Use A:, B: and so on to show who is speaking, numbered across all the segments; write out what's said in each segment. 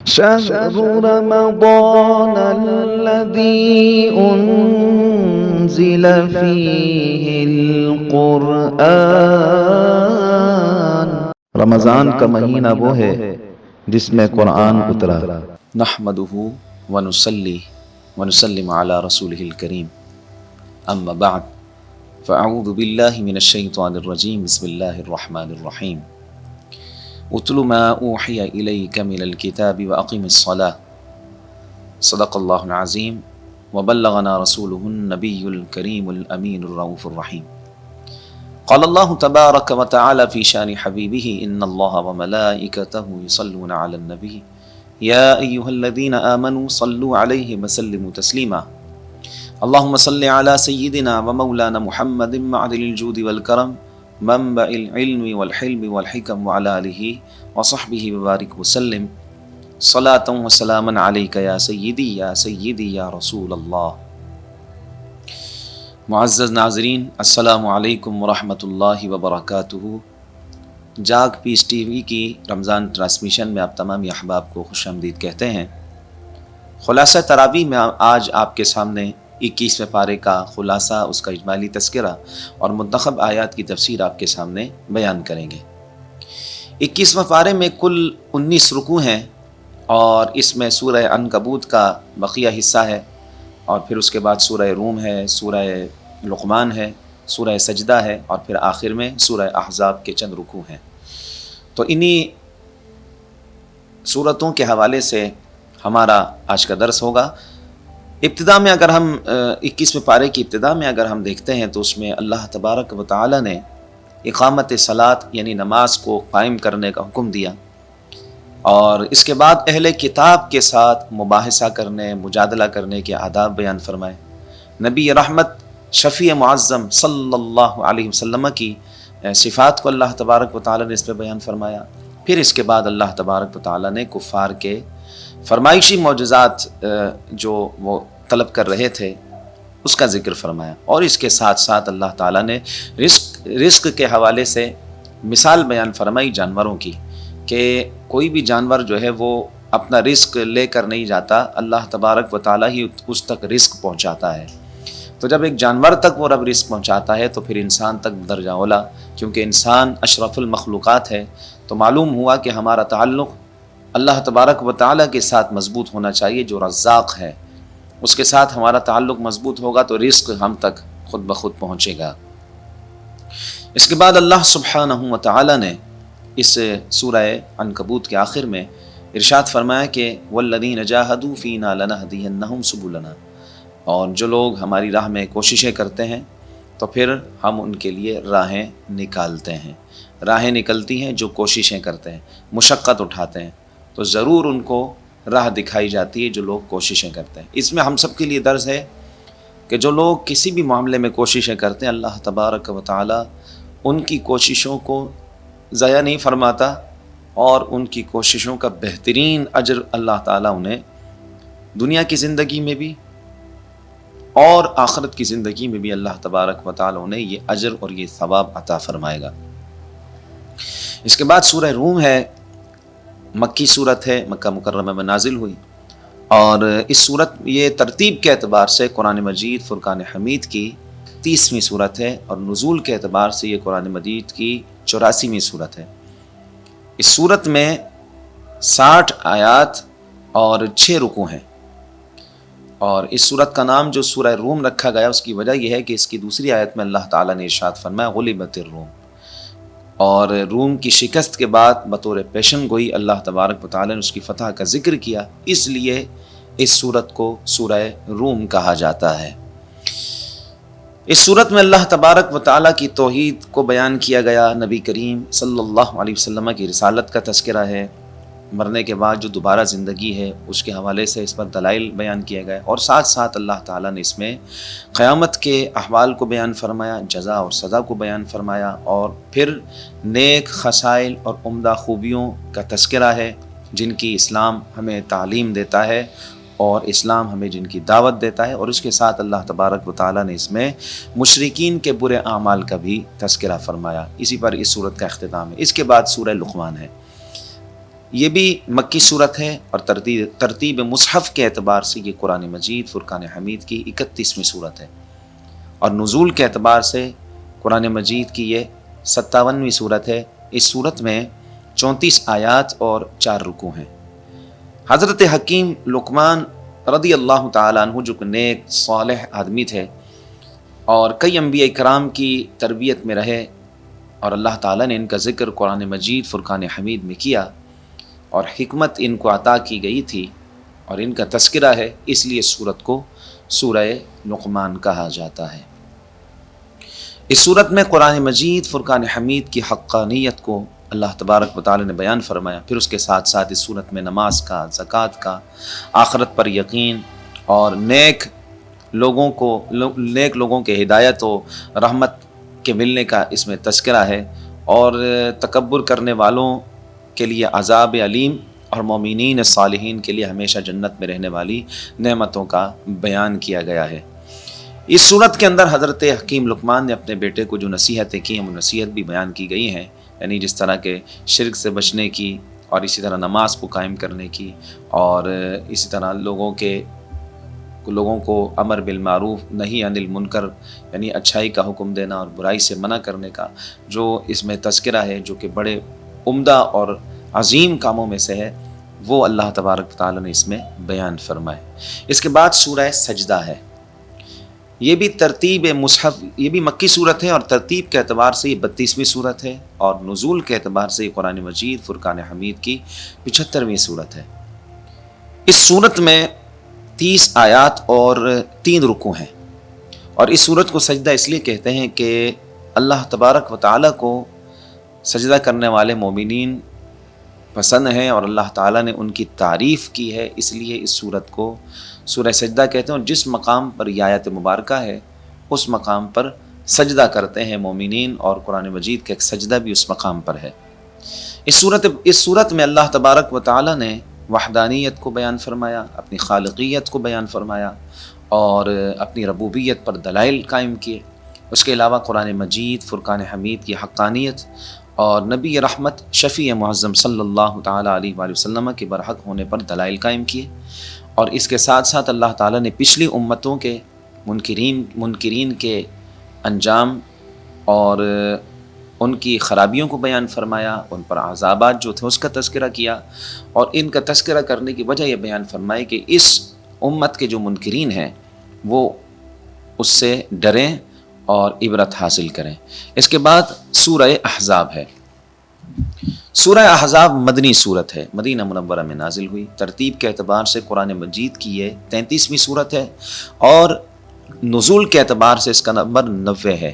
A: شهر رمضان الذي أنزل فيه القرآن۔ رمضان کا مہینہ وہ ہے جس میں قرآن اترا۔
B: نحمدہ ونصلی ونسلم علی رسولہ الکریم، اما بعد فاعوذ باللہ من الشیطان الرجیم، بسم اللہ الرحمن الرحیم۔ اتل ما اوحی الیک من الکتاب واقم الصلاة، صدق اللہ العظیم وبلغنا رسولہ النبی الکریم الامین الرؤوف الرحیم۔ قال اللہ تبارک وتعالی فی شان حبیبہ ان اللہ وملائکتہ یصلون علی النبی یا ایہا الذین آمنوا صلوا علیہ وسلموا تسلیما۔ اللہم صل علی سیدنا ومولانا محمد معدن الجود والکرم منبع العلم والحلم والحکم وعلی آلہ وصحبہ وبارک وسلم صلاۃ وسلاما علیک یا سیدی یا رسول اللہ۔ معزز ناظرین، السلام علیکم ورحمۃ اللہ وبرکاتہ۔ جاگ پیس ٹی وی کی رمضان ٹرانسمیشن میں آپ تمام احباب کو خوش آمدید کہتے ہیں۔ خلاصہ تراویح میں آج آپ کے سامنے 21ویں پارے کا خلاصہ، اس کا اجمالی تذکرہ اور منتخب آیات کی تفسیر آپ کے سامنے بیان کریں گے۔ 21ویں پارے میں کل 19 رکوع ہیں اور اس میں سورہ عنکبوت کا بقیہ حصہ ہے، اور پھر اس کے بعد سورہ روم ہے، سورہ لقمان ہے، سورہ سجدہ ہے، اور پھر آخر میں سورہ احزاب کے چند رکوع ہیں۔ تو انہی سورتوں کے حوالے سے ہمارا آج کا درس ہوگا۔ ابتدا میں اگر ہم 21ویں پارے کی ابتدا میں اگر ہم دیکھتے ہیں تو اس میں اللہ تبارک و تعالی نے اقامت صلاۃ یعنی نماز کو قائم کرنے کا حکم دیا، اور اس کے بعد اہل کتاب کے ساتھ مباحثہ کرنے، مجادلہ کرنے کے آداب بیان فرمائے۔ نبی رحمت شفیع معظم صلی اللہ علیہ وسلم کی صفات کو اللہ تبارک و تعالی نے اس پہ بیان فرمایا۔ پھر اس کے بعد اللہ تبارک و تعالی نے کفار کے فرمائشی معجزات جو وہ طلب کر رہے تھے اس کا ذکر فرمایا، اور اس کے ساتھ ساتھ اللہ تعالیٰ نے رزق کے حوالے سے مثال بیان فرمائی جانوروں کی، کہ کوئی بھی جانور جو ہے وہ اپنا رزق لے کر نہیں جاتا، اللہ تبارک و تعالیٰ ہی اس تک رزق پہنچاتا ہے۔ تو جب ایک جانور تک وہ رب رزق پہنچاتا ہے تو پھر انسان تک درجہ اولا، کیونکہ انسان اشرف المخلوقات ہے، تو معلوم ہوا کہ ہمارا تعلق اللہ تبارک و تعالیٰ کے ساتھ مضبوط ہونا چاہیے جو رزاق ہے۔ اس کے ساتھ ہمارا تعلق مضبوط ہوگا تو رزق ہم تک خود بخود پہنچے گا۔ اس کے بعد اللہ سبحانہ و تعالیٰ نے اس سورہ عنکبوت کے آخر میں ارشاد فرمایا کہ وَالَّذِينَ جَاهَدُوا فِينَا لَنَهْدِيَنَّهُمْ سُبُلَنَا، اور جو لوگ ہماری راہ میں کوششیں کرتے ہیں تو پھر ہم ان کے لیے راہیں نکالتے ہیں۔ راہیں نکلتی ہیں جو کوششیں کرتے ہیں، مشقت اٹھاتے ہیں، تو ضرور ان کو راہ دکھائی جاتی ہے جو لوگ کوششیں کرتے ہیں۔ اس میں ہم سب کے لیے درس ہے کہ جو لوگ کسی بھی معاملے میں کوششیں کرتے ہیں، اللہ تبارک و تعالی ان کی کوششوں کو ضائع نہیں فرماتا، اور ان کی کوششوں کا بہترین اجر اللہ تعالیٰ انہیں دنیا کی زندگی میں بھی اور آخرت کی زندگی میں بھی اللہ تبارک و تعالیٰ انہیں یہ اجر اور یہ ثواب عطا فرمائے گا۔ اس کے بعد سورہ روم ہے، مکی صورت ہے، مکہ مکرمہ میں نازل ہوئی، اور اس صورت یہ ترتیب کے اعتبار سے قرآن مجید فرقان حمید کی 30ویں صورت ہے، اور نزول کے اعتبار سے یہ قرآن مجید کی 84ویں صورت ہے۔ اس صورت میں 60 آیات اور 6 رکوع ہیں، اور اس صورت کا نام جو سورہ روم رکھا گیا اس کی وجہ یہ ہے کہ اس کی دوسری آیت میں اللہ تعالیٰ نے ارشاد فرمایا غلبت الروم، اور روم کی شکست کے بعد بطور پیشن گوئی اللہ تبارک و تعالیٰ نے اس کی فتح کا ذکر کیا، اس لیے اس صورت کو سورہ روم کہا جاتا ہے۔ اس صورت میں اللہ تبارک و تعالیٰ کی توحید کو بیان کیا گیا، نبی کریم صلی اللہ علیہ وسلم کی رسالت کا تذکرہ ہے، مرنے کے بعد جو دوبارہ زندگی ہے اس کے حوالے سے اس پر دلائل بیان کیے گئے، اور ساتھ ساتھ اللہ تعالیٰ نے اس میں قیامت کے احوال کو بیان فرمایا، جزا اور سزا کو بیان فرمایا، اور پھر نیک خصائل اور عمدہ خوبیوں کا تذکرہ ہے جن کی اسلام ہمیں تعلیم دیتا ہے اور اسلام ہمیں جن کی دعوت دیتا ہے، اور اس کے ساتھ اللہ تبارک و تعالیٰ نے اس میں مشرکین کے برے اعمال کا بھی تذکرہ فرمایا۔ اسی پر اس صورت کا اختتام ہے۔ اس کے بعد سورہ لقمان ہے۔ یہ بھی مکی صورت ہے اور ترتیب مصحف کے اعتبار سے یہ قرآن مجید فرقان حمید کی 31ویں صورت ہے، اور نزول کے اعتبار سے قرآن مجید کی یہ 57ویں صورت ہے۔ اس صورت میں 34 آیات اور 4 رکوع ہیں۔ حضرت حکیم لقمان رضی اللہ تعالیٰ عنہ جو کہ نیک صالح آدمی تھے اور کئی انبیاء کرام کی تربیت میں رہے، اور اللہ تعالیٰ نے ان کا ذکر قرآن مجید فرقان حمید میں کیا، اور حکمت ان کو عطا کی گئی تھی اور ان کا تذکرہ ہے، اس لیے سورت کو سورہ لقمان کہا جاتا ہے۔ اس صورت میں قرآن مجید فرقان حمید کی حقانیت کو اللہ تبارک و تعالی نے بیان فرمایا، پھر اس کے ساتھ ساتھ اس صورت میں نماز کا، زکوٰۃ کا، آخرت پر یقین اور نیک لوگوں کے ہدایت و رحمت کے ملنے کا اس میں تذکرہ ہے، اور تکبر کرنے والوں کے لیے عذاب علیم اور مومنین صالحین کے لیے ہمیشہ جنت میں رہنے والی نعمتوں کا بیان کیا گیا ہے۔ اس صورت کے اندر حضرت حکیم لقمان نے اپنے بیٹے کو جو نصیحتیں کی ہیں وہ نصیحت بھی بیان کی گئی ہیں، یعنی جس طرح کے شرک سے بچنے کی، اور اسی طرح نماز کو قائم کرنے کی، اور اسی طرح لوگوں کو امر بالمعروف نہی عن المنکر یعنی اچھائی کا حکم دینا اور برائی سے منع کرنے کا جو اس میں تذکرہ ہے، جو کہ بڑے عمدہ اور عظیم کاموں میں سے ہے، وہ اللہ تبارک تعالیٰ نے اس میں بیان فرمائے۔ اس کے بعد سورہ سجدہ ہے، یہ بھی ترتیب مصحف، یہ بھی مکی صورت ہے، اور ترتیب کے اعتبار سے یہ 32ویں صورت ہے، اور نزول کے اعتبار سے یہ قرآن مجید فرقان حمید کی 75ویں صورت ہے۔ اس صورت میں 30 آیات اور 3 رکوع ہیں، اور اس صورت کو سجدہ اس لیے کہتے ہیں کہ اللہ تبارک و تعالیٰ کو سجدہ کرنے والے مومنین پسند ہیں، اور اللہ تعالیٰ نے ان کی تعریف کی ہے، اس لیے اس صورت کو سورہ سجدہ کہتے ہیں، اور جس مقام پر یہ آیت مبارکہ ہے اس مقام پر سجدہ کرتے ہیں مومنین، اور قرآن مجید کا ایک سجدہ بھی اس مقام پر ہے۔ اس صورت میں اللہ تبارک و تعالیٰ نے وحدانیت کو بیان فرمایا، اپنی خالقیت کو بیان فرمایا، اور اپنی ربوبیت پر دلائل قائم کیے۔ اس کے علاوہ قرآن مجید فرقان حمید کی حقانیت اور نبی رحمت شفیع معظم صلی اللہ تعالیٰ علیہ وآلہ وسلم کے برحق ہونے پر دلائل قائم کیے، اور اس کے ساتھ ساتھ اللہ تعالیٰ نے پچھلی امتوں کے منکرین کے انجام اور ان کی خرابیوں کو بیان فرمایا، ان پر عذابات جو تھے اس کا تذکرہ کیا، اور ان کا تذکرہ کرنے کی وجہ یہ بیان فرمائی کہ اس امت کے جو منکرین ہیں وہ اس سے ڈریں اور عبرت حاصل کریں۔ اس کے بعد سورہ احزاب ہے۔ سورہ احزاب مدنی صورت ہے، مدینہ منورہ میں نازل ہوئی۔ ترتیب کے اعتبار سے قرآن مجید کی یہ 33ویں صورت ہے، اور نزول کے اعتبار سے اس کا نمبر 90 ہے۔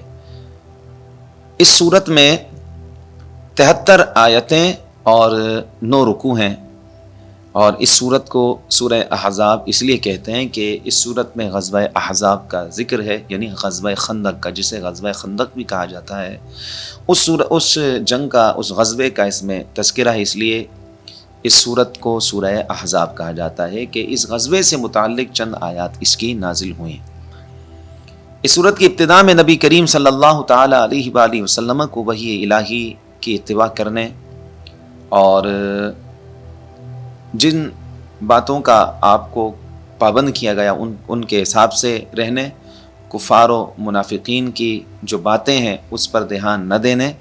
B: اس صورت میں 73 آیتیں اور 9 رکوع ہیں، اور اس صورت کو سورہ احزاب اس لیے کہتے ہیں کہ اس صورت میں غزوہ احزاب کا ذکر ہے، یعنی غزوہ خندق کا، جسے غزوہ خندق بھی کہا جاتا ہے۔ اس جنگ کا، اس غزوے کا اس میں تذکرہ ہے، اس لیے اس صورت کو سورہ احزاب کہا جاتا ہے کہ اس غزوے سے متعلق چند آیات اس کی نازل ہوئیں۔ اس صورت کی ابتدا میں نبی کریم صلی اللہ تعالیٰ علیہ وآلہ وسلم کو وحی الہی کی اتباع کرنے اور جن باتوں کا آپ کو پابند کیا گیا ان کے حساب سے رہنے، کفار و منافقین کی جو باتیں ہیں اس پر دھیان نہ دینے،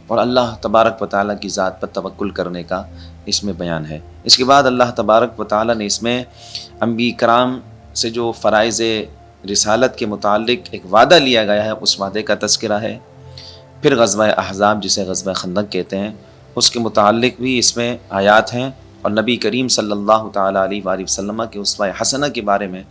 B: اور اللہ تبارک و تعالیٰ کی ذات پر توکل کرنے کا اس میں بیان ہے۔ اس کے بعد اللہ تبارک و تعالیٰ نے اس میں انبیاء کرام سے جو فرائض رسالت کے متعلق ایک وعدہ لیا گیا ہے اس وعدے کا تذکرہ ہے۔ پھر غزوہ احزاب جسے غزوہ خندق کہتے ہیں اس کے متعلق بھی اس میں آیات ہیں، اور نبی کریم صلی اللہ تعالیٰ علیہ وآلہ وسلم کے اسوہ حسنہ کے بارے میں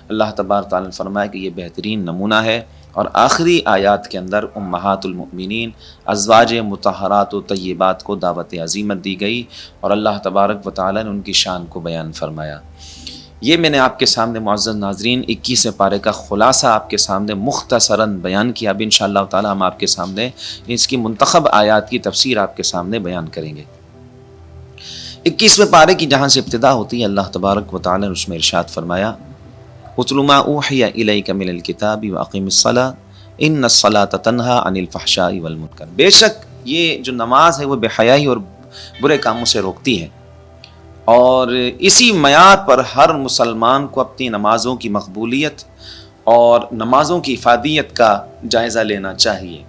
B: اللہ تبارک تعالیٰ نے فرمایا کہ یہ بہترین نمونہ ہے، اور آخری آیات کے اندر امہات المؤمنین ازواج مطہرات و طیبات کو دعوت عظیمت دی گئی، اور اللہ تبارک و تعالیٰ نے ان کی شان کو بیان فرمایا۔ یہ میں نے آپ کے سامنے معزز ناظرین 21 پارے کا خلاصہ آپ کے سامنے مختصراً بیان کیا۔ اب انشاءاللہ تعالیٰ ہم آپ کے سامنے اس کی منتخب آیات کی تفسیر آپ کے سامنے بیان کریں گے۔ 21ویں پارے کی جہاں سے ابتدا ہوتی ہے اللہ تبارک و تعالیٰ نے اس میں ارشاد فرمایا اتل ما اوحی الیک من الکتاب واقم الصلاۃ ان الصلاۃ تنہی عن الفحشاء والمنکر۔ بے شک یہ جو نماز ہے وہ بے حیائی اور برے کاموں سے روکتی ہے، اور اسی معیار پر ہر مسلمان کو اپنی نمازوں کی مقبولیت اور نمازوں کی افادیت کا جائزہ لینا چاہیے۔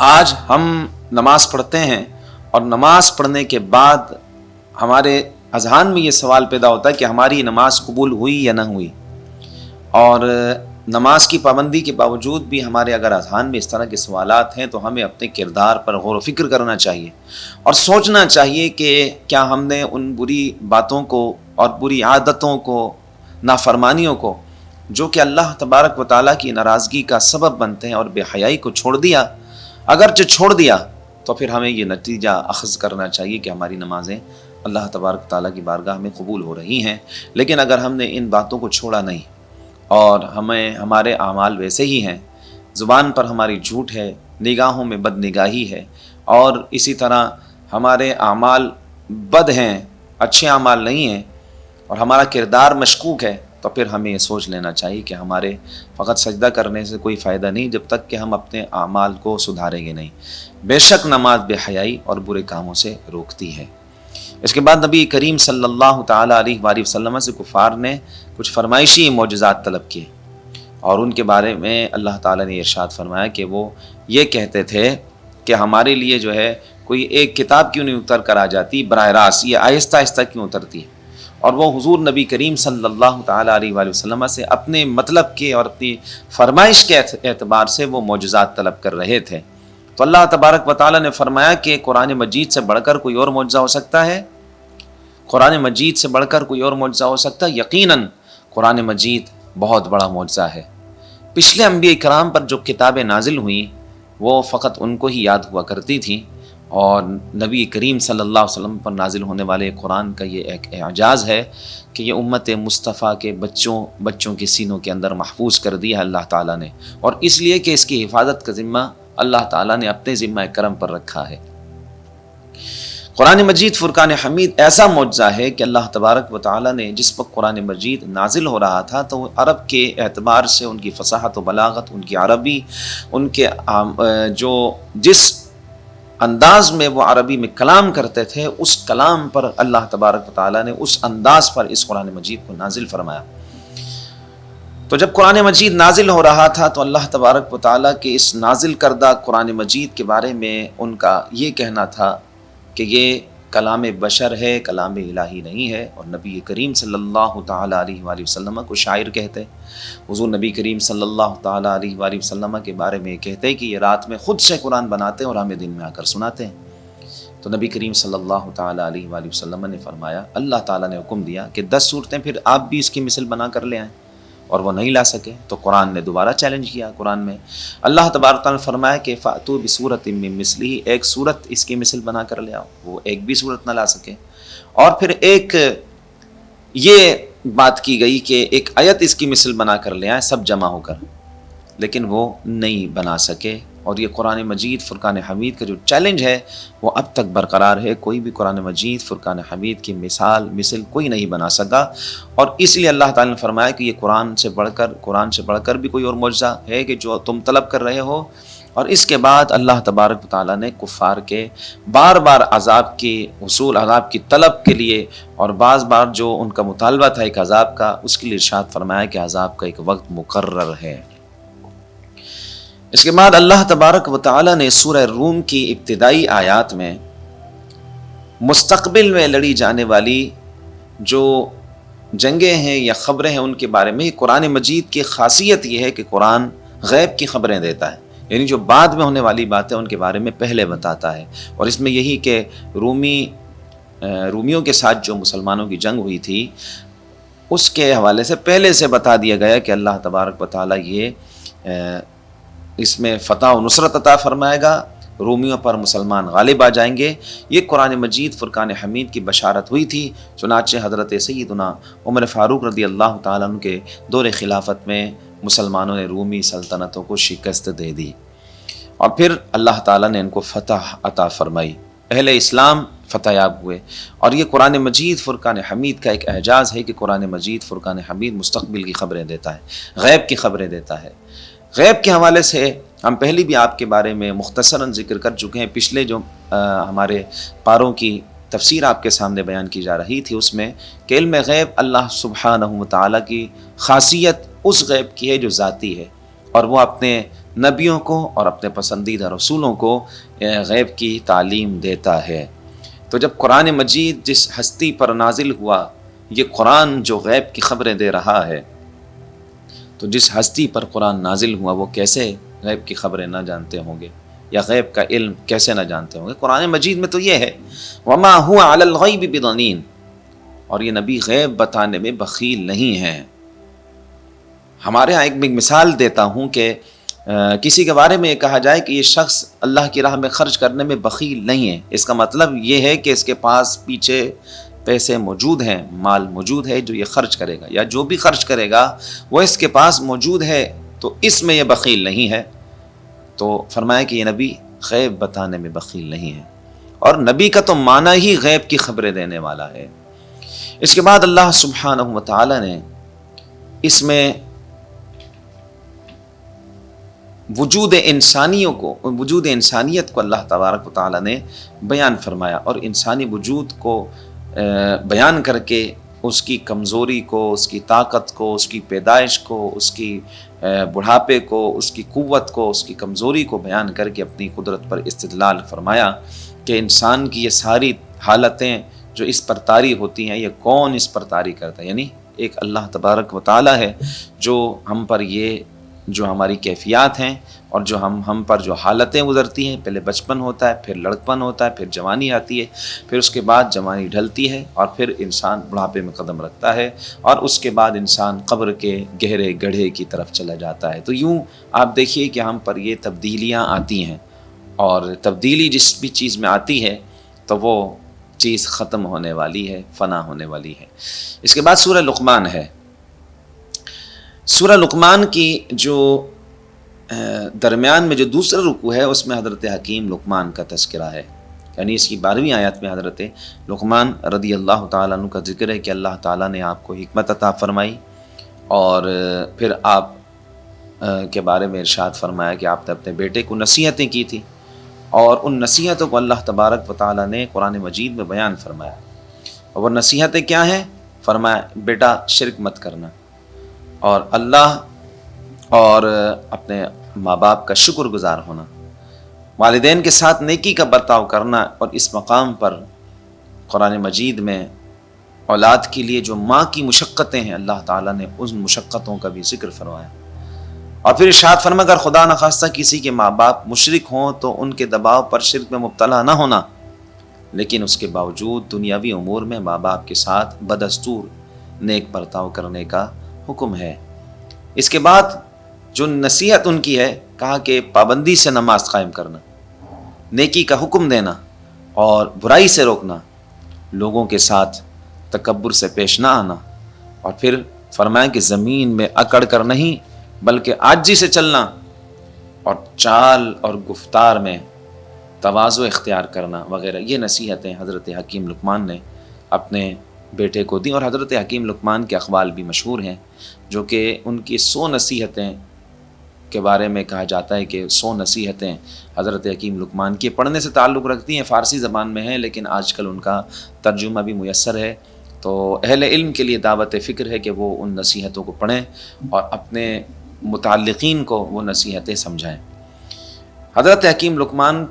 B: آج ہم نماز پڑھتے ہیں اور نماز پڑھنے کے بعد ہمارے اذہان میں یہ سوال پیدا ہوتا ہے کہ ہماری نماز قبول ہوئی یا نہ ہوئی، اور نماز کی پابندی کے باوجود بھی ہمارے اگر اذہان میں اس طرح کے سوالات ہیں تو ہمیں اپنے کردار پر غور و فکر کرنا چاہیے اور سوچنا چاہیے کہ کیا ہم نے ان بری باتوں کو اور بری عادتوں کو، نافرمانیوں کو جو کہ اللہ تبارک و تعالیٰ کی ناراضگی کا سبب بنتے ہیں اور بے حیائی کو چھوڑ دیا۔ اگرچہ چھوڑ دیا تو پھر ہمیں یہ نتیجہ اخذ کرنا چاہیے کہ ہماری نمازیں اللہ تبارک و تعالیٰ کی بارگاہ میں قبول ہو رہی ہیں۔ لیکن اگر ہم نے ان باتوں کو چھوڑا نہیں اور ہمارے اعمال ویسے ہی ہیں، زبان پر ہماری جھوٹ ہے، نگاہوں میں بد نگاہی ہے، اور اسی طرح ہمارے اعمال بد ہیں، اچھے اعمال نہیں ہیں، اور ہمارا کردار مشکوک ہے، تو پھر ہمیں یہ سوچ لینا چاہیے کہ ہمارے فقط سجدہ کرنے سے کوئی فائدہ نہیں جب تک کہ ہم اپنے اعمال کو سدھاریں گے نہیں۔ بے شک نماز بے حیائی اور برے کاموں سے روکتی ہے۔ اس کے بعد نبی کریم صلی اللہ تعالیٰ علیہ وآلہ وسلم سے کفار نے کچھ فرمائشی معجزات طلب کیے، اور ان کے بارے میں اللہ تعالیٰ نے ارشاد فرمایا کہ وہ یہ کہتے تھے کہ ہمارے لیے جو ہے کوئی ایک کتاب کیوں نہیں اتر کر آ جاتی براہ راست، یہ آہستہ آہستہ کیوں اترتی ہے؟ اور وہ حضور نبی کریم صلی اللہ تعالیٰ علیہ وآلہ وسلم سے اپنے مطلب کے اور اپنی فرمائش کے اعتبار سے وہ معجزات طلب کر رہے تھے۔ تو اللہ تبارک و تعالیٰ نے فرمایا کہ قرآن مجید سے بڑھ کر کوئی اور معجزہ ہو سکتا ہے؟ قرآن مجید سے بڑھ کر کوئی اور معجزہ ہو سکتا ہے؟ یقیناً قرآن مجید بہت بڑا معجزہ ہے۔ پچھلے انبیاء کرام پر جو کتابیں نازل ہوئیں وہ فقط ان کو ہی یاد ہوا کرتی تھیں، اور نبی کریم صلی اللہ علیہ وسلم پر نازل ہونے والے قرآن کا یہ ایک اعجاز ہے کہ یہ امت مصطفیٰ کے بچوں کے سینوں کے اندر محفوظ کر دیا ہے اللہ تعالیٰ نے، اور اس لیے کہ اس کی حفاظت کا ذمہ اللہ تعالیٰ نے اپنے ذمہ کرم پر رکھا ہے۔ قرآن مجید فرقان حمید ایسا معجزہ ہے کہ اللہ تبارک و تعالیٰ نے جس وقت قرآن مجید نازل ہو رہا تھا تو عرب کے اعتبار سے ان کی فصاحت و بلاغت، ان کی عربی، ان کے جس انداز میں وہ عربی میں کلام کرتے تھے، اس کلام پر اللہ تبارک و تعالیٰ نے اس انداز پر اس قرآن مجید کو نازل فرمایا۔ تو جب قرآن مجید نازل ہو رہا تھا تو اللہ تبارک و تعالیٰ کے اس نازل کردہ قرآن مجید کے بارے میں ان کا یہ کہنا تھا کہ یہ کلام بشر ہے، کلام الہی نہیں ہے، اور نبی کریم صلی اللہ تعالیٰ علیہ وآلہ وسلم کو شاعر کہتے۔ حضور نبی کریم صلی اللہ تعالیٰ علیہ وآلہ وسلم کے بارے میں کہتے کہ یہ رات میں خود سے قرآن بناتے ہیں اور ہمیں دن میں آ کر سناتے ہیں۔ تو نبی کریم صلی اللہ تعالیٰ علیہ وآلہ وسلم نے فرمایا، اللہ تعالیٰ نے حکم دیا کہ 10 صورتیں پھر آپ بھی اس کی مثل بنا کر لے آئیں، اور وہ نہیں لا سکے تو قرآن نے دوبارہ چیلنج کیا۔ قرآن میں اللہ تبارک تعالیٰ نے فرمایا کہ فَأْتُوا بِسُورَةٍ مِّن مِّثْلِهِ، ایک صورت اس کی مثل بنا کر لے آؤ، وہ ایک بھی صورت نہ لا سکے۔ اور پھر ایک یہ بات کی گئی کہ ایک آیت اس کی مثل بنا کر لے آئیں سب جمع ہو کر، لیکن وہ نہیں بنا سکے۔ اور یہ قرآن مجید فرقان حمید کا جو چیلنج ہے وہ اب تک برقرار ہے، کوئی بھی قرآن مجید فرقان حمید کی مثل کوئی نہیں بنا سکا۔ اور اس لیے اللہ تعالیٰ نے فرمایا کہ یہ قرآن سے بڑھ کر بھی کوئی اور معجزہ ہے کہ جو تم طلب کر رہے ہو۔ اور اس کے بعد اللہ تبارک و تعالیٰ نے کفار کے بار بار عذاب کی حصول، عذاب کی طلب کے لیے، اور بعض بار جو ان کا مطالبہ تھا ایک عذاب کا، اس کے لیے ارشاد فرمایا کہ عذاب کا ایک وقت مقرر ہے۔ اس کے بعد اللہ تبارک و تعالیٰ نے سورہ روم کی ابتدائی آیات میں مستقبل میں لڑی جانے والی جو جنگیں ہیں یا خبریں ہیں ان کے بارے میں، قرآن مجید کی خاصیت یہ ہے کہ قرآن غیب کی خبریں دیتا ہے، یعنی جو بعد میں ہونے والی باتیں ان کے بارے میں پہلے بتاتا ہے۔ اور اس میں یہی کہ رومیوں کے ساتھ جو مسلمانوں کی جنگ ہوئی تھی اس کے حوالے سے پہلے سے بتا دیا گیا کہ اللہ تبارک و تعالیٰ یہ اس میں فتح و نصرت عطا فرمائے گا، رومیوں پر مسلمان غالب آ جائیں گے۔ یہ قرآن مجید فرقان حمید کی بشارت ہوئی تھی۔ چنانچہ حضرت سیدنا عمر فاروق رضی اللہ تعالیٰ عنہ کے دور خلافت میں مسلمانوں نے رومی سلطنتوں کو شکست دے دی، اور پھر اللہ تعالیٰ نے ان کو فتح عطا فرمائی، اہل اسلام فتح یاب ہوئے۔ اور یہ قرآن مجید فرقان حمید کا ایک اعجاز ہے کہ قرآن مجید فرقان حمید مستقبل کی خبریں دیتا ہے، غیب کی خبریں دیتا ہے۔ غیب کے حوالے سے ہم پہلی بھی آپ کے بارے میں مختصراً ذکر کر چکے ہیں، پچھلے جو ہمارے پاروں کی تفسیر آپ کے سامنے بیان کی جا رہی تھی، اس میں کہ علم غیب اللہ سبحانہ وتعالی کی خاصیت اس غیب کی ہے جو ذاتی ہے، اور وہ اپنے نبیوں کو اور اپنے پسندیدہ رسولوں کو غیب کی تعلیم دیتا ہے۔ تو جب قرآن مجید جس ہستی پر نازل ہوا، یہ قرآن جو غیب کی خبریں دے رہا ہے، تو جس ہستی پر قرآن نازل ہوا وہ کیسے غیب کی خبریں نہ جانتے ہوں گے، یا غیب کا علم کیسے نہ جانتے ہوں گے؟ قرآن مجید میں تو یہ ہے وَمَا هُوَ عَلَى الْغَيْبِ بِضَنِينٍ، اور یہ نبی غیب بتانے میں بخیل نہیں ہیں۔ ہمارے ہاں ایک مثال دیتا ہوں کہ کسی کے بارے میں یہ کہا جائے کہ یہ شخص اللہ کی راہ میں خرچ کرنے میں بخیل نہیں ہے، اس کا مطلب یہ ہے کہ اس کے پاس پیچھے پیسے موجود ہیں، مال موجود ہے جو یہ خرچ کرے گا، یا جو بھی خرچ کرے گا وہ اس کے پاس موجود ہے، تو اس میں یہ بخیل نہیں ہے۔ تو فرمایا کہ یہ نبی غیب بتانے میں بخیل نہیں ہے، اور نبی کا تو معنی ہی غیب کی خبریں دینے والا ہے۔ اس کے بعد اللہ سبحانہ وتعالی نے اس میں وجود انسانیت کو اللہ تبارک و تعالی نے بیان فرمایا، اور انسانی وجود کو بیان کر کے اس کی کمزوری کو، اس کی طاقت کو، اس کی پیدائش کو، اس کی بڑھاپے کو، اس کی قوت کو، اس کی کمزوری کو بیان کر کے اپنی قدرت پر استدلال فرمایا کہ انسان کی یہ ساری حالتیں جو اس پر طاری ہوتی ہیں، یہ کون اس پر طاری کرتا ہے؟ یعنی ایک اللہ تبارک و تعالی ہے جو ہم پر یہ جو ہماری کیفیات ہیں اور جو ہم پر جو حالتیں گزرتی ہیں، پہلے بچپن ہوتا ہے، پھر لڑکپن ہوتا ہے، پھر جوانی آتی ہے، پھر اس کے بعد جوانی ڈھلتی ہے، اور پھر انسان بڑھاپے میں قدم رکھتا ہے، اور اس کے بعد انسان قبر کے گہرے گڑھے کی طرف چلا جاتا ہے۔ تو یوں آپ دیکھیے کہ ہم پر یہ تبدیلیاں آتی ہیں، اور تبدیلی جس بھی چیز میں آتی ہے تو وہ چیز ختم ہونے والی ہے، فنا ہونے والی ہے۔ اس کے بعد سورہ لقمان ہے۔ سورہ لقمان کی جو درمیان میں جو دوسرا رکوع ہے، اس میں حضرت حکیم لقمان کا تذکرہ ہے، یعنی اس کی 12ویں آیت میں حضرت لقمان رضی اللہ تعالیٰ عنہ کا ذکر ہے کہ اللہ تعالیٰ نے آپ کو حکمت عطا فرمائی، اور پھر آپ کے بارے میں ارشاد فرمایا کہ آپ نے اپنے بیٹے کو نصیحتیں کی تھی، اور ان نصیحتوں کو اللہ تبارک و تعالیٰ نے قرآن مجید میں بیان فرمایا۔ اور وہ نصیحتیں کیا ہیں؟ فرمایا بیٹا شرک مت کرنا، اور اللہ اور اپنے ماں باپ کا شکر گزار ہونا، والدین کے ساتھ نیکی کا برتاؤ کرنا، اور اس مقام پر قرآن مجید میں اولاد کے لیے جو ماں کی مشقتیں ہیں، اللہ تعالیٰ نے ان مشقتوں کا بھی ذکر فرمایا، اور پھر ارشاد فرمایا اگر خدا نخواستہ کسی کے ماں باپ مشرک ہوں تو ان کے دباؤ پر شرک میں مبتلا نہ ہونا، لیکن اس کے باوجود دنیاوی امور میں ماں باپ کے ساتھ بدستور نیک برتاؤ کرنے کا حکم ہے۔ اس کے بعد جو نصیحت ان کی ہے، کہا کہ پابندی سے نماز قائم کرنا، نیکی کا حکم دینا اور برائی سے روکنا، لوگوں کے ساتھ تکبر سے پیش نہ آنا، اور پھر فرمایا کہ زمین میں اکڑ کر نہیں بلکہ عاجزی سے چلنا، اور چال اور گفتار میں تواضع اختیار کرنا وغیرہ۔ یہ نصیحتیں حضرت حکیم لقمان نے اپنے بیٹے کو دیں، اور حضرت حکیم لقمان کے اقوال بھی مشہور ہیں، جو کہ ان کی 100 نصیحتیں کے بارے میں کہا جاتا ہے کہ 100 نصیحتیں حضرت حکیم لقمان کی پڑھنے سے تعلق رکھتی ہیں، فارسی زبان میں ہیں لیکن آج کل ان کا ترجمہ بھی میسر ہے، تو اہل علم کے لیے دعوت فکر ہے کہ وہ ان نصیحتوں کو پڑھیں اور اپنے متعلقین کو وہ نصیحتیں سمجھائیں۔ حضرت حکیم لقمان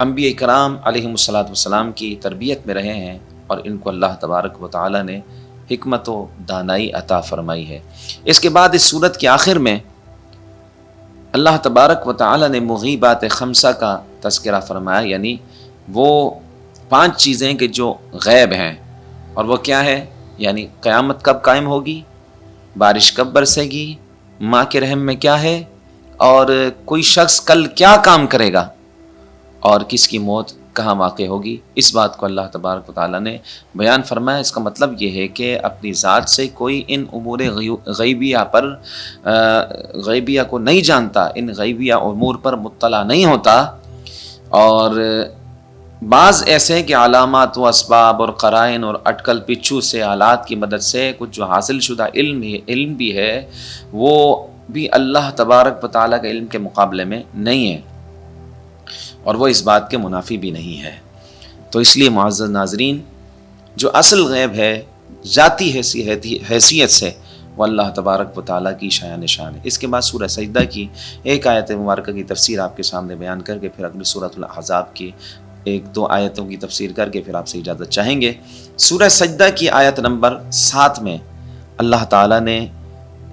B: انبیاء کرام علیہم الصلاۃ والسلام کی تربیت میں رہے ہیں، اور ان کو اللہ تبارک و تعالی نے حکمت و دانائی عطا فرمائی ہے۔ اس کے بعد اس سورت کے آخر میں اللہ تبارک و تعالی نے مغیبات خمسہ کا تذکرہ فرمایا، یعنی وہ 5 چیزیں کہ جو غیب ہیں، اور وہ کیا ہے؟ یعنی قیامت کب قائم ہوگی، بارش کب برسے گی، ماں کے رحم میں کیا ہے، اور کوئی شخص کل کیا کام کرے گا، اور کس کی موت کہاں واقع ہوگی، اس بات کو اللہ تبارک و تعالیٰ نے بیان فرمایا۔ اس کا مطلب یہ ہے کہ اپنی ذات سے کوئی ان امور غیبیہ کو نہیں جانتا، ان غیبیہ امور پر مطلع نہیں ہوتا، اور بعض ایسے کہ علامات و اسباب اور قرائن اور اٹکل پچھو سے حالات کی مدد سے کچھ جو حاصل شدہ علم بھی ہے، وہ بھی اللہ تبارک و تعالیٰ کے علم کے مقابلے میں نہیں ہے، اور وہ اس بات کے منافی بھی نہیں ہے۔ تو اس لیے معزز ناظرین، جو اصل غیب ہے ذاتی حیثیت سے وہ اللہ تبارک و تعالیٰ کی شایان نشان ہے۔ اس کے بعد سورہ سجدہ کی ایک آیت مبارکہ کی تفسیر آپ کے سامنے بیان کر کے پھر اگلی سورۃ الاحزاب کی ایک دو آیتوں کی تفسیر کر کے پھر آپ سے اجازت چاہیں گے۔ سورہ سجدہ کی آیت نمبر 7 میں اللہ تعالیٰ نے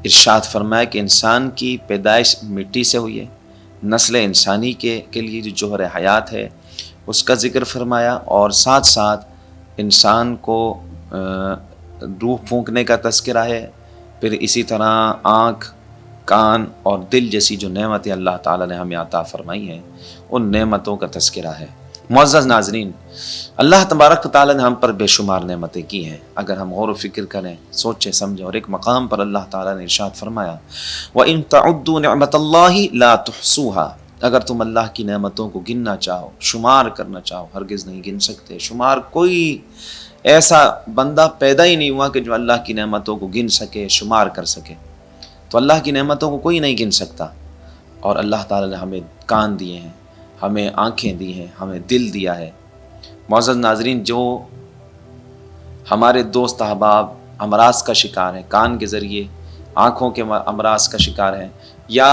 B: ارشاد فرمایا کہ انسان کی پیدائش مٹی سے ہوئی ہے، نسل انسانی کے لیے جو جوہر حیات ہے اس کا ذکر فرمایا، اور ساتھ ساتھ انسان کو روح پھونکنے کا تذکرہ ہے، پھر اسی طرح آنکھ، کان اور دل جیسی جو نعمتیں اللہ تعالیٰ نے ہمیں عطا فرمائی ہیں ان نعمتوں کا تذکرہ ہے۔ معزز ناظرین، اللہ تبارک و تعالیٰ نے ہم پر بے شمار نعمتیں کی ہیں، اگر ہم غور و فکر کریں، سوچیں سمجھیں، اور ایک مقام پر اللہ تعالیٰ نے ارشاد فرمایا وَإِن تَعُدُّوا نِعْمَةَ اللَّهِ لَا تُحْصُوهَا، اگر تم اللہ کی نعمتوں کو گننا چاہو، شمار کرنا چاہو، ہرگز نہیں گن سکتے۔ شمار، کوئی ایسا بندہ پیدا ہی نہیں ہوا کہ جو اللہ کی نعمتوں کو گن سکے، شمار کر سکے، تو اللہ کی نعمتوں کو کوئی نہیں گن سکتا۔ اور اللہ تعالیٰ نے ہمیں کان دیے ہیں، ہمیں آنکھیں دی ہیں، ہمیں دل دیا ہے۔ معزز ناظرین، جو ہمارے دوست احباب امراض کا شکار ہیں، کان کے ذریعے آنکھوں کے امراض کا شکار ہیں، یا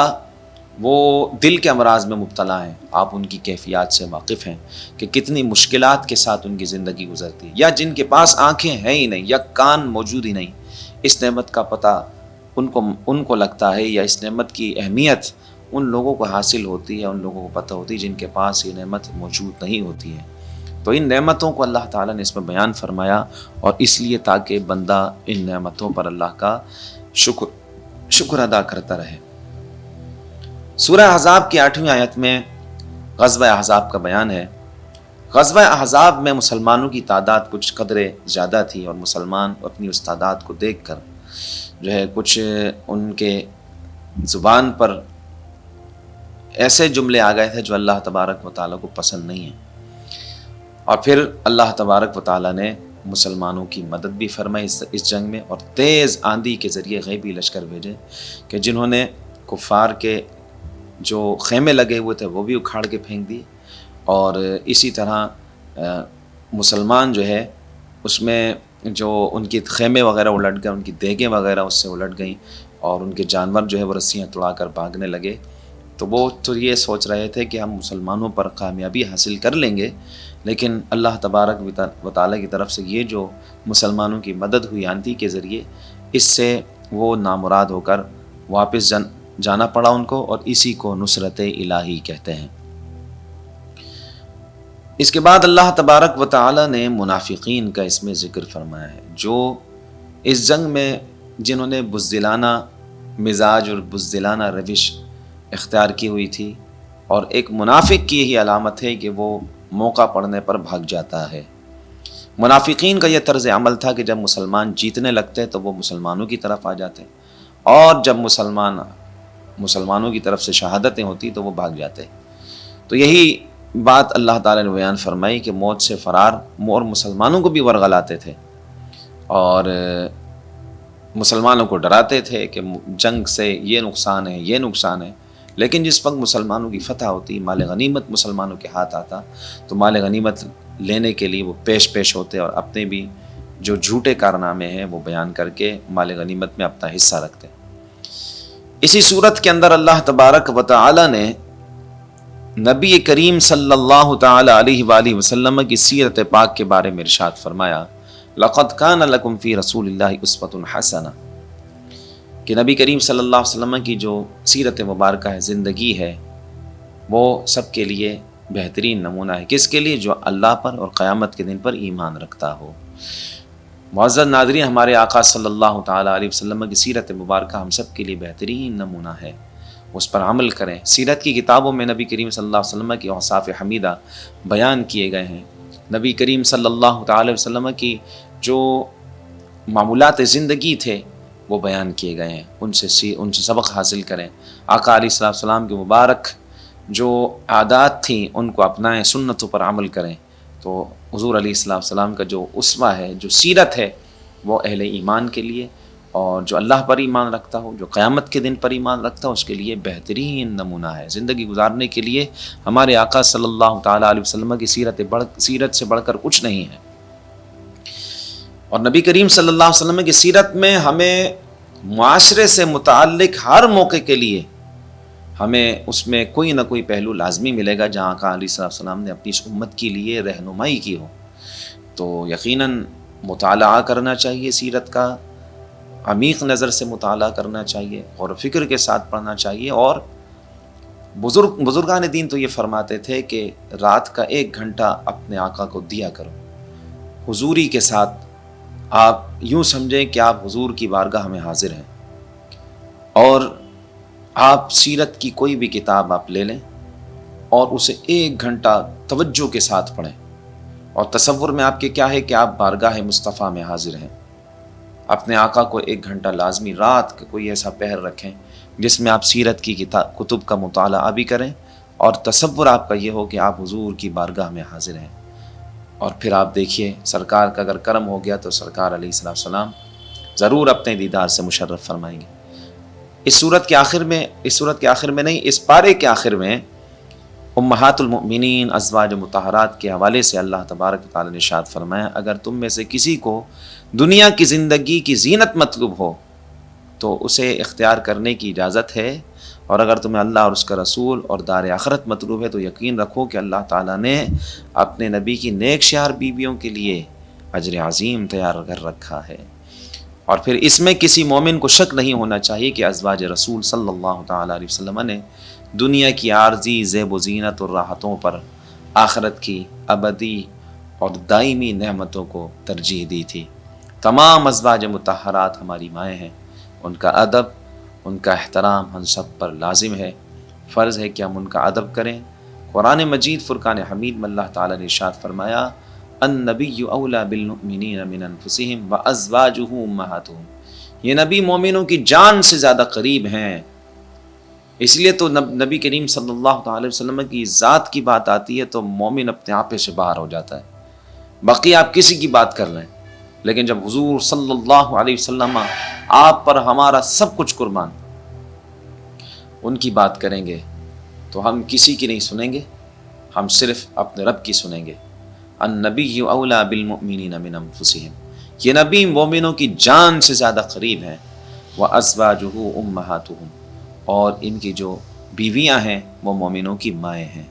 B: وہ دل کے امراض میں مبتلا ہیں، آپ ان کی کیفیات سے واقف ہیں کہ کتنی مشکلات کے ساتھ ان کی زندگی گزرتی ہے، یا جن کے پاس آنکھیں ہیں ہی نہیں یا کان موجود ہی نہیں، اس نعمت کا پتہ ان کو لگتا ہے، یا اس نعمت کی اہمیت ان لوگوں کو حاصل ہوتی ہے، ان لوگوں کو پتہ ہوتی ہے جن کے پاس یہ نعمت موجود نہیں ہوتی ہے۔ تو ان نعمتوں کو اللہ تعالیٰ نے اس میں بیان فرمایا، اور اس لیے تاکہ بندہ ان نعمتوں پر اللہ کا شکر ادا کرتا رہے۔ سورہ احزاب کی 8ویں آیت میں غزوہ احزاب کا بیان ہے۔ غزوہ احزاب میں مسلمانوں کی تعداد کچھ قدرے زیادہ تھی، اور مسلمان اپنی اس تعداد کو دیکھ کر جو ہے کچھ ان کے زبان پر ایسے جملے آ گئے تھے جو اللہ تبارک و تعالیٰ کو پسند نہیں ہیں، اور پھر اللہ تبارک و تعالیٰ نے مسلمانوں کی مدد بھی فرمائی اس جنگ میں، اور تیز آندھی کے ذریعے غیبی لشکر بھیجے کہ جنہوں نے کفار کے جو خیمے لگے ہوئے تھے وہ بھی اکھاڑ کے پھینک دیے، اور اسی طرح مسلمان جو ہے اس میں جو ان کی خیمے وغیرہ الٹ گئے، ان کی دیگیں وغیرہ اس سے الٹ گئیں، اور ان کے جانور جو ہے وہ رسیاں توڑا کر بھاگنے لگے۔ تو وہ تو یہ سوچ رہے تھے کہ ہم مسلمانوں پر کامیابی حاصل کر لیں گے، لیکن اللہ تبارک و تعالیٰ کی طرف سے یہ جو مسلمانوں کی مدد ہوئی آندھی کے ذریعے، اس سے وہ نامراد ہو کر واپس جانا پڑا ان کو، اور اسی کو نصرت الہی کہتے ہیں۔ اس کے بعد اللہ تبارک و تعالیٰ نے منافقین کا اس میں ذکر فرمایا ہے، جو اس جنگ میں جنہوں نے بزدلانہ مزاج اور بزدلانہ روش اختیار کی ہوئی تھی، اور ایک منافق کی یہی علامت ہے کہ وہ موقع پڑنے پر بھاگ جاتا ہے۔ منافقین کا یہ طرز عمل تھا کہ جب مسلمان جیتنے لگتے تو وہ مسلمانوں کی طرف آ جاتے، اور جب مسلمانوں کی طرف سے شہادتیں ہوتی تو وہ بھاگ جاتے۔ تو یہی بات اللہ تعالیٰ نے بیان فرمائی کہ موت سے فرار، اور مسلمانوں کو بھی ورغلاتے تھے، اور مسلمانوں کو ڈراتے تھے کہ جنگ سے یہ نقصان ہے، یہ نقصان ہے، لیکن جس وقت مسلمانوں کی فتح ہوتی، مال غنیمت مسلمانوں کے ہاتھ آتا، تو مال غنیمت لینے کے لیے وہ پیش ہوتے، اور اپنے بھی جو جھوٹے کارنامے ہیں وہ بیان کر کے مال غنیمت میں اپنا حصہ رکھتے۔ اسی صورت کے اندر اللہ تبارک و تعالی نے نبی کریم صلی اللہ تعالی علیہ وآلہ وسلم کی سیرت پاک کے بارے میں ارشاد فرمایا، لَقَدْ كَانَ لَكُمْ فِي رَسُولِ اللَّهِ أُسْوَةٌ حَسَنَةٌ، کہ نبی کریم صلی اللہ علیہ وسلم کی جو سیرت مبارکہ ہے، زندگی ہے، وہ سب کے لیے بہترین نمونہ ہے۔ کس کے لیے؟ جو اللہ پر اور قیامت کے دن پر ایمان رکھتا ہو۔ معزز ناظرین، ہمارے آقا صلی اللہ تعالیٰ علیہ وسلم کی سیرت مبارکہ ہم سب کے لیے بہترین نمونہ ہے، اس پر عمل کریں۔ سیرت کی کتابوں میں نبی کریم صلی اللہ علیہ وسلم کی اوصاف حمیدہ بیان کیے گئے ہیں۔ نبی کریم صلی اللہ تعالیٰ علیہ وسلم کی جو معمولات زندگی تھے وہ بیان کیے گئے ہیں، ان سے سبق حاصل کریں۔ آقا علیہ السلام کے مبارک جو عادات تھیں ان کو اپنائیں، سنتوں پر عمل کریں۔ تو حضور علیہ السلام کا جو اسوہ ہے، جو سیرت ہے، وہ اہل ایمان کے لیے اور جو اللہ پر ایمان رکھتا ہو، جو قیامت کے دن پر ایمان رکھتا ہو، اس کے لیے بہترین نمونہ ہے۔ زندگی گزارنے کے لیے ہمارے آقا صلی اللہ تعالیٰ علیہ وسلم کی سیرت سے بڑھ کر کچھ نہیں ہے۔ اور نبی کریم صلی اللہ علیہ وسلم کی سیرت میں ہمیں معاشرے سے متعلق ہر موقع کے لیے ہمیں اس میں کوئی نہ کوئی پہلو لازمی ملے گا جہاں آقا علیہ السلام نے اپنی اس امت کے لیے رہنمائی کی ہو۔ تو یقیناً مطالعہ کرنا چاہیے، سیرت کا عمیق نظر سے مطالعہ کرنا چاہیے، غور و فکر کے ساتھ پڑھنا چاہیے۔ اور بزرگان دین تو یہ فرماتے تھے کہ رات کا 1 گھنٹہ اپنے آقا کو دیا کرو، حضوری کے ساتھ۔ آپ یوں سمجھیں کہ آپ حضور کی بارگاہ میں حاضر ہیں، اور آپ سیرت کی کوئی بھی کتاب آپ لے لیں اور اسے 1 گھنٹہ توجہ کے ساتھ پڑھیں، اور تصور میں آپ کے کیا ہے کہ آپ بارگاہ مصطفیٰ میں حاضر ہیں۔ اپنے آقا کو 1 گھنٹہ لازمی رات کا کوئی ایسا پہر رکھیں جس میں آپ سیرت کی کتب کا مطالعہ بھی کریں، اور تصور آپ کا یہ ہو کہ آپ حضور کی بارگاہ میں حاضر ہیں۔ اور پھر آپ دیکھیے سرکار کا اگر کرم ہو گیا تو سرکار علیہ السلام ضرور اپنے دیدار سے مشرف فرمائیں گے۔ اس صورت کے آخر میں نہیں، اس پارے کے آخر میں امہات المؤمنین ازواج مطہرات کے حوالے سے اللہ تبارک و تعالی نے ارشاد فرمایا، اگر تم میں سے کسی کو دنیا کی زندگی کی زینت مطلوب ہو تو اسے اختیار کرنے کی اجازت ہے، اور اگر تمہیں اللہ اور اس کا رسول اور دار آخرت مطلوب ہے تو یقین رکھو کہ اللہ تعالیٰ نے اپنے نبی کی نیک شیار بیویوں کے لیے اجر عظیم تیار کر رکھا ہے۔ اور پھر اس میں کسی مومن کو شک نہیں ہونا چاہیے کہ ازواج رسول صلی اللہ تعالیٰ علیہ وسلم نے دنیا کی عارضی زیب و زینت اور راحتوں پر آخرت کی ابدی اور دائمی نعمتوں کو ترجیح دی تھی۔ تمام ازواج مطہرات ہماری مائیں ہیں، ان کا ادب، ان کا احترام ہم سب پر لازم ہے، فرض ہے کہ ہم ان کا ادب کریں۔ قرآن مجید فرقان حمید میں اللہ تعالیٰ نے ارشاد فرمایا، النبی اولی بالمؤمنین من انفسہم وازواجہ امہاتہم، یہ نبی مومنوں کی جان سے زیادہ قریب ہیں۔ اس لیے تو نبی کریم صلی اللہ علیہ وسلم کی ذات کی بات آتی ہے تو مومن اپنے آپے سے باہر ہو جاتا ہے۔ باقی آپ کسی کی بات کر لیں، لیکن جب حضور صلی اللہ علیہ وسلم آپ پر ہمارا سب کچھ قربان، ان کی بات کریں گے تو ہم کسی کی نہیں سنیں گے، ہم صرف اپنے رب کی سنیں گے۔ النبی اولی بالمؤمنین من انفسہم، یہ نبی مومنوں کی جان سے زیادہ قریب ہیں۔ وازواجہ امہاتہم، اور ان کی جو بیویاں ہیں وہ مومنوں کی مائیں ہیں۔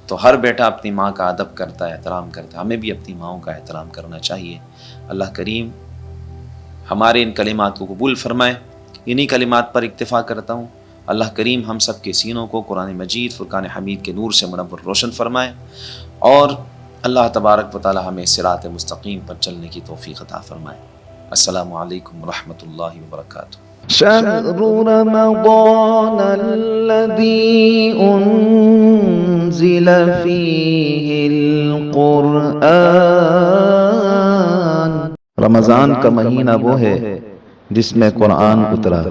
B: تو ہر بیٹا اپنی ماں کا ادب کرتا ہے، احترام کرتا ہے، ہمیں بھی اپنی ماؤں کا احترام کرنا چاہیے۔ اللہ کریم ہمارے ان کلمات کو قبول فرمائے، انہی کلمات پر اکتفا کرتا ہوں۔ اللہ کریم ہم سب کے سینوں کو قرآن مجید فرقان حمید کے نور سے منور روشن فرمائے، اور اللہ تبارک و تعالی ہمیں صراط مستقیم پر چلنے کی توفیق عطا فرمائے۔ السلام علیکم ورحمۃ اللہ وبرکاتہ۔
A: شهر رمضان الذي أنزل فيه القرآن، رمضان کا مہینہ وہ ہے جس میں قرآن اترا۔